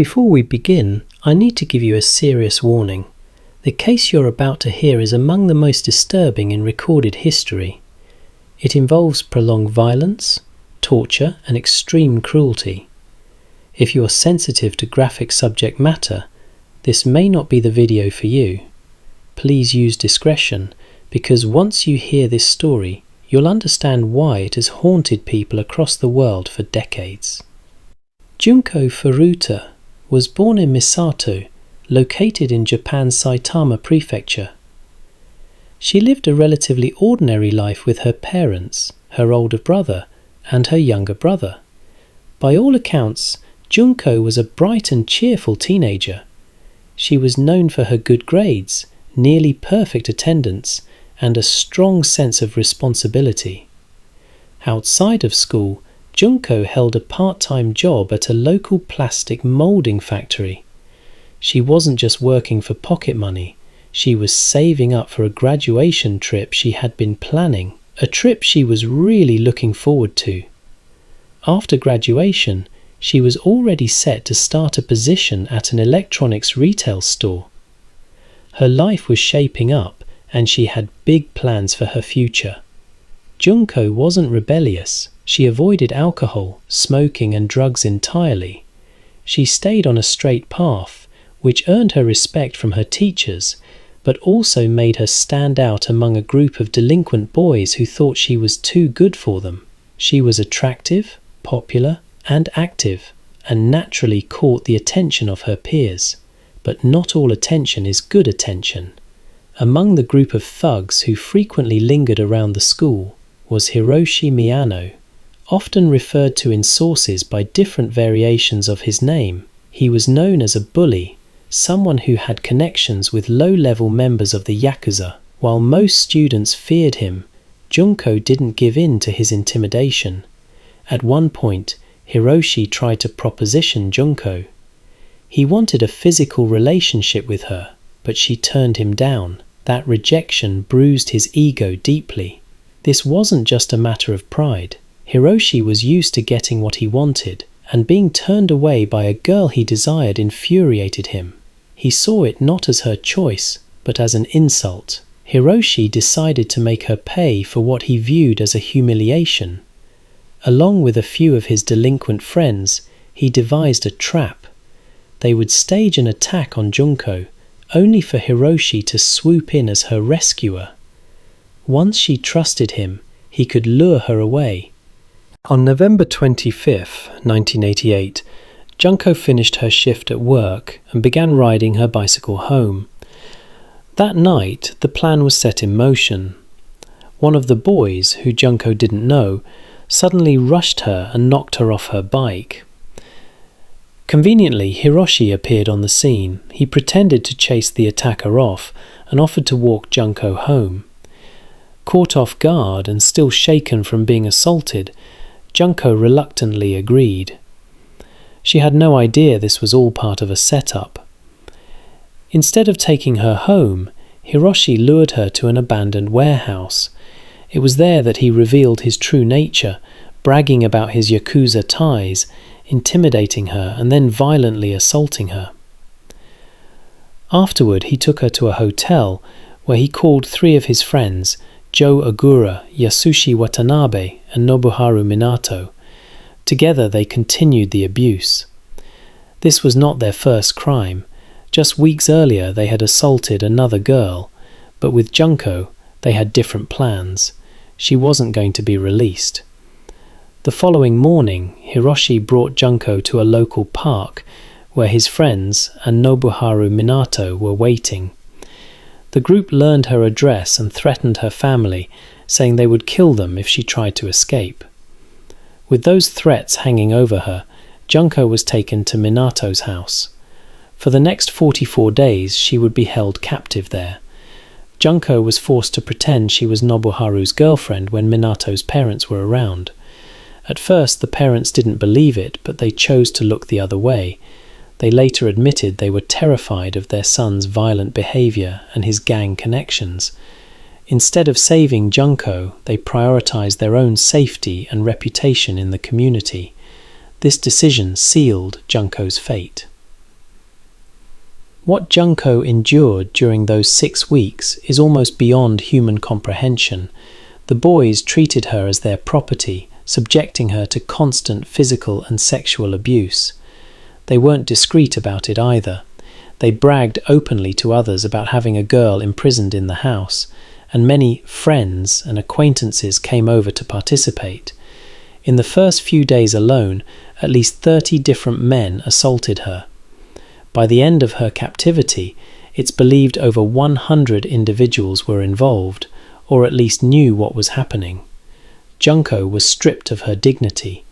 Before we begin, I need to give you a serious warning. The case you're about to hear is among the most disturbing in recorded history. It involves prolonged violence, torture, and extreme cruelty. If you're sensitive to graphic subject matter, this may not be the video for you. Please use discretion, because once you hear this story, you'll understand why it has haunted people across the world for decades. Junko Furuta was born in Misato, located in Japan's Saitama Prefecture. She lived a relatively ordinary life with her parents, her older brother, and her younger brother. By all accounts, Junko was a bright and cheerful teenager. She was known for her good grades, nearly perfect attendance, and a strong sense of responsibility. Outside of school, Junko held a part-time job at a local plastic moulding factory. She wasn't just working for pocket money, she was saving up for a graduation trip she had been planning, a trip she was really looking forward to. After graduation, she was already set to start a position at an electronics retail store. Her life was shaping up, and she had big plans for her future. Junko wasn't rebellious. She avoided alcohol, smoking, and drugs entirely. She stayed on a straight path, which earned her respect from her teachers, but also made her stand out among a group of delinquent boys who thought she was too good for them. She was attractive, popular, and active, and naturally caught the attention of her peers. But not all attention is good attention. Among the group of thugs who frequently lingered around the school was Hiroshi Miyano. Often referred to in sources by different variations of his name, he was known as a bully, someone who had connections with low-level members of the Yakuza. While most students feared him, Junko didn't give in to his intimidation. At one point, Hiroshi tried to proposition Junko. He wanted a physical relationship with her, but she turned him down. That rejection bruised his ego deeply. This wasn't just a matter of pride. Hiroshi was used to getting what he wanted, and being turned away by a girl he desired infuriated him. He saw it not as her choice, but as an insult. Hiroshi decided to make her pay for what he viewed as a humiliation. Along with a few of his delinquent friends, he devised a trap. They would stage an attack on Junko, only for Hiroshi to swoop in as her rescuer. Once she trusted him, he could lure her away. On November 25, 1988, Junko finished her shift at work and began riding her bicycle home. That night, the plan was set in motion. One of the boys, who Junko didn't know, suddenly rushed her and knocked her off her bike. Conveniently, Hiroshi appeared on the scene. He pretended to chase the attacker off and offered to walk Junko home. Caught off guard and still shaken from being assaulted, Junko reluctantly agreed. She had no idea this was all part of a setup. Instead of taking her home, Hiroshi lured her to an abandoned warehouse. It was there that he revealed his true nature, bragging about his Yakuza ties, intimidating her and then violently assaulting her. Afterward, he took her to a hotel where he called 3 of his friends, Joe Ogura, Yasushi Watanabe, and Nobuharu Minato. Together they continued the abuse. This was not their first crime. Just weeks earlier they had assaulted another girl, but with Junko they had different plans. She wasn't going to be released. The following morning, Hiroshi brought Junko to a local park where his friends and Nobuharu Minato were waiting. The group learned her address and threatened her family, saying they would kill them if she tried to escape. With those threats hanging over her, Junko was taken to Minato's house. For the next 44 days, she would be held captive there. Junko was forced to pretend she was Nobuharu's girlfriend when Minato's parents were around. At first, the parents didn't believe it, but they chose to look the other way. They later admitted they were terrified of their son's violent behavior and his gang connections. Instead of saving Junko, they prioritized their own safety and reputation in the community. This decision sealed Junko's fate. What Junko endured during those 6 weeks is almost beyond human comprehension. The boys treated her as their property, subjecting her to constant physical and sexual abuse. They weren't discreet about it either. They bragged openly to others about having a girl imprisoned in the house, and many friends and acquaintances came over to participate. In the first few days alone, at least 30 different men assaulted her. By the end of her captivity, it's believed over 100 individuals were involved, or at least knew what was happening. Junko was stripped of her dignity.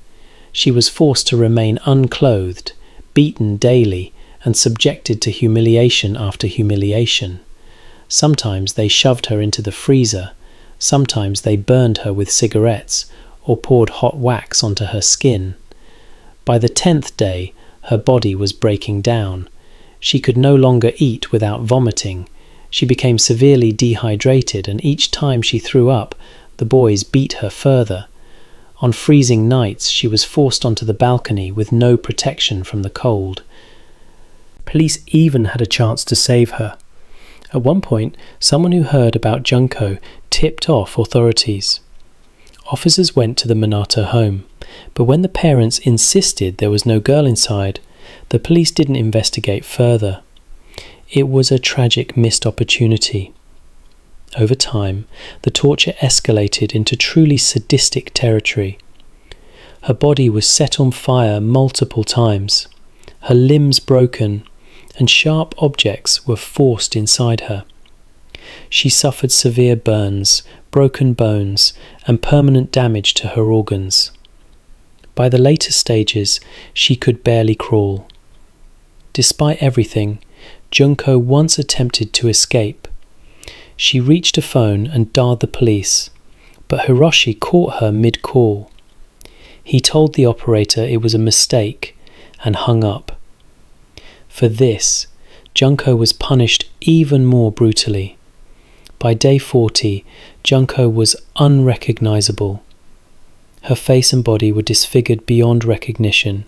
She was forced to remain unclothed, beaten daily, and subjected to humiliation after humiliation. Sometimes they shoved her into the freezer, sometimes they burned her with cigarettes, or poured hot wax onto her skin. By the 10th day, her body was breaking down. She could no longer eat without vomiting. She became severely dehydrated, and each time she threw up, the boys beat her further. On freezing nights, she was forced onto the balcony with no protection from the cold. Police even had a chance to save her. At one point, someone who heard about Junko tipped off authorities. Officers went to the Minato home, but when the parents insisted there was no girl inside, the police didn't investigate further. It was a tragic missed opportunity. Over time, the torture escalated into truly sadistic territory. Her body was set on fire multiple times, her limbs broken, and sharp objects were forced inside her. She suffered severe burns, broken bones, and permanent damage to her organs. By the later stages, she could barely crawl. Despite everything, Junko once attempted to escape. She reached a phone and dialed the police, but Hiroshi caught her mid-call. He told the operator it was a mistake and hung up. For this, Junko was punished even more brutally. By day 40, Junko was unrecognizable. Her face and body were disfigured beyond recognition.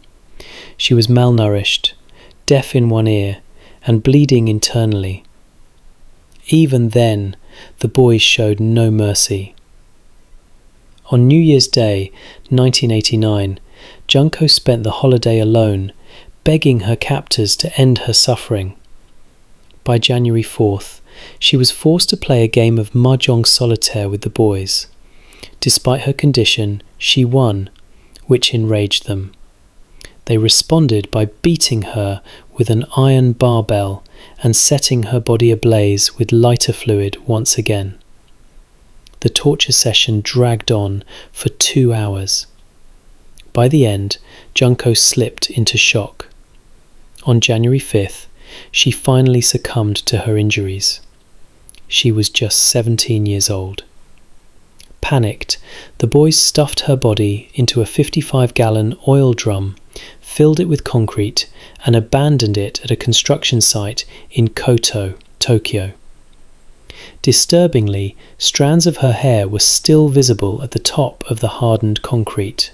She was malnourished, deaf in one ear, and bleeding internally. Even then, the boys showed no mercy. On New Year's Day, 1989, Junko spent the holiday alone, begging her captors to end her suffering. By January 4th, she was forced to play a game of mahjong solitaire with the boys. Despite her condition, she won, which enraged them. They responded by beating her with an iron barbell and setting her body ablaze with lighter fluid once again. The torture session dragged on for 2 hours. By the end, Junko slipped into shock. On January 5th, she finally succumbed to her injuries. She was just 17 years old. Panicked, the boys stuffed her body into a 55-gallon oil drum, filled it with concrete, and abandoned it at a construction site in Koto, Tokyo. Disturbingly, strands of her hair were still visible at the top of the hardened concrete.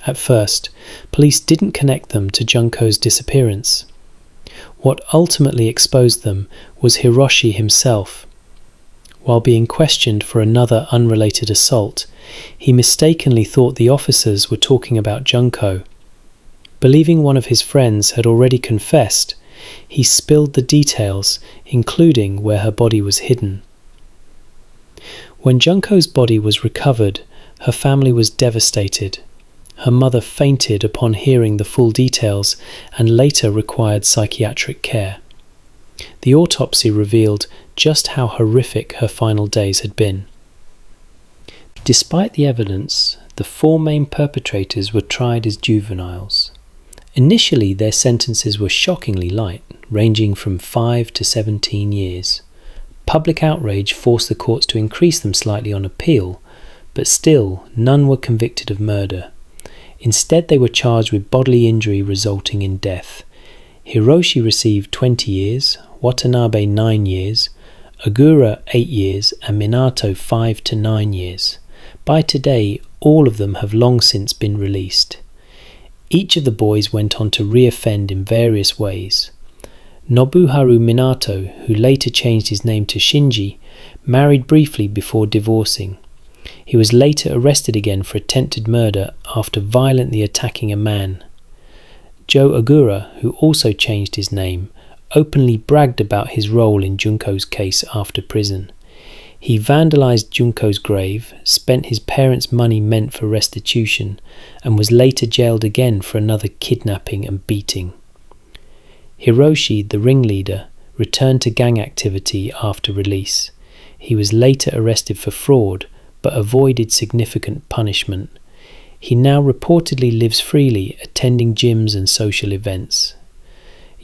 At first, police didn't connect them to Junko's disappearance. What ultimately exposed them was Hiroshi himself. While being questioned for another unrelated assault, he mistakenly thought the officers were talking about Junko. Believing one of his friends had already confessed, he spilled the details, including where her body was hidden. When Junko's body was recovered, her family was devastated. Her mother fainted upon hearing the full details and later required psychiatric care. The autopsy revealed just how horrific her final days had been. Despite the evidence, the 4 main perpetrators were tried as juveniles. Initially, their sentences were shockingly light, ranging from 5 to 17 years. Public outrage forced the courts to increase them slightly on appeal, but still, none were convicted of murder. Instead, they were charged with bodily injury resulting in death. Hiroshi received 20 years, Watanabe 9 years, Ogura 8 years, and Minato 5 to 9 years. By today, all of them have long since been released. Each of the boys went on to reoffend in various ways. Nobuharu Minato, who later changed his name to Shinji, married briefly before divorcing. He was later arrested again for attempted murder after violently attacking a man. Joe Ogura, who also changed his name, openly bragged about his role in Junko's case after prison. He vandalized Junko's grave, spent his parents' money meant for restitution, and was later jailed again for another kidnapping and beating. Hiroshi, the ringleader, returned to gang activity after release. He was later arrested for fraud, but avoided significant punishment. He now reportedly lives freely, attending gyms and social events.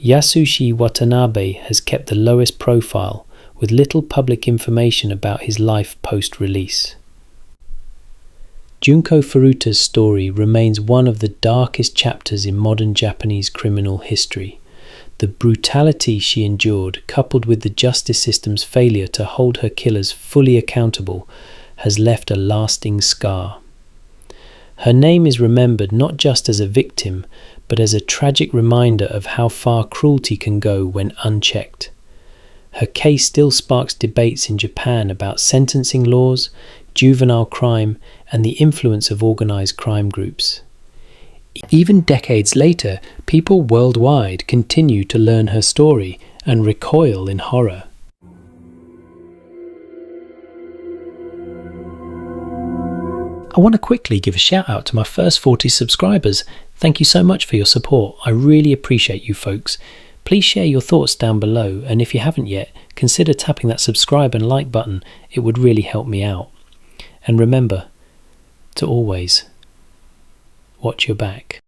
Yasushi Watanabe has kept the lowest profile, with little public information about his life post-release. Junko Furuta's story remains one of the darkest chapters in modern Japanese criminal history. The brutality she endured, coupled with the justice system's failure to hold her killers fully accountable, has left a lasting scar. Her name is remembered not just as a victim, but as a tragic reminder of how far cruelty can go when unchecked. Her case still sparks debates in Japan about sentencing laws, juvenile crime, and the influence of organized crime groups. Even decades later, people worldwide continue to learn her story and recoil in horror. I want to quickly give a shout out to my first 40 subscribers. Thank you so much for your support. I really appreciate you folks. Please share your thoughts down below, and if you haven't yet, consider tapping that subscribe and like button. It would really help me out. And remember to always watch your back.